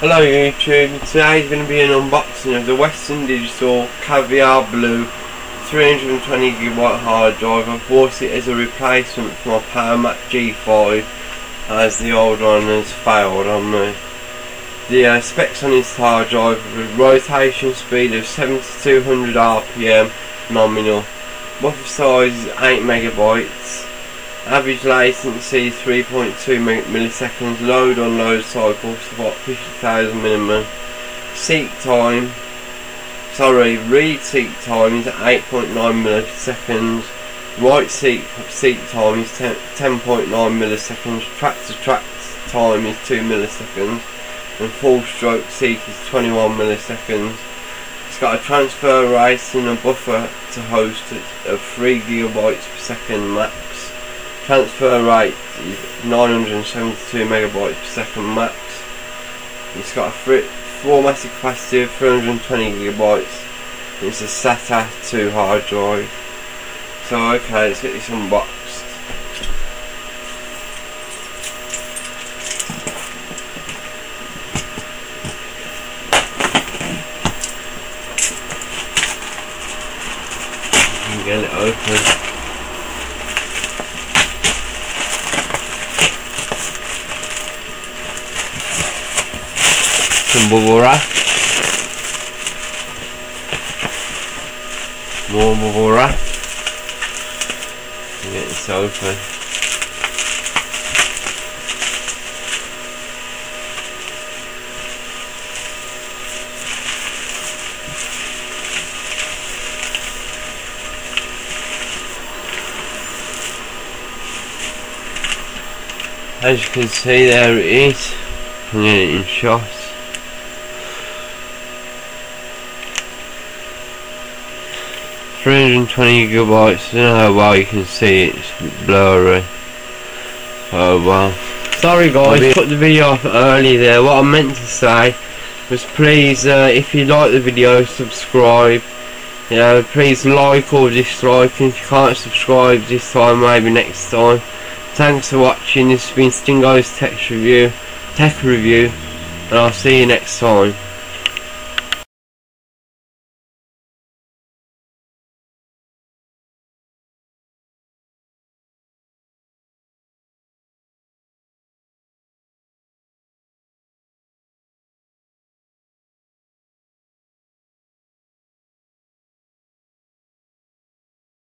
Hello YouTube, today's going to be an unboxing of the Western Digital Caviar Blue 320GB hard drive. I bought it as a replacement for my PowerMac G5 as the old one has failed on me. The specs on this hard drive are a rotation speed of 7200 RPM nominal, buffer size is 8MB, average latency 3.2 milliseconds, load unload cycle about 50,000 minimum, read seek time is 8.9 milliseconds, write seek time is 10.9 milliseconds, track to track time is 2 milliseconds, and full stroke seek is 21 milliseconds. It's got a transfer rate and a buffer to host of 3GB per second max. Transfer rate is 972 MB per second max. It's got a formatted capacity of 320GB. It's a SATA 2 hard drive. So okay, let's get this unboxed. Get it open. Some bubble wrap, more bubble wrap, and get this open. As you can see, there it is. I'm getting it in shots. 320GB, I don't know how well you can see it, it's blurry. Oh well. Sorry guys, I put the video off early there. What I meant to say was please, if you like the video, subscribe. Please like or dislike, and if you can't subscribe this time, maybe next time. Thanks for watching. This has been Stingo's Tech Review, and I'll see you next time.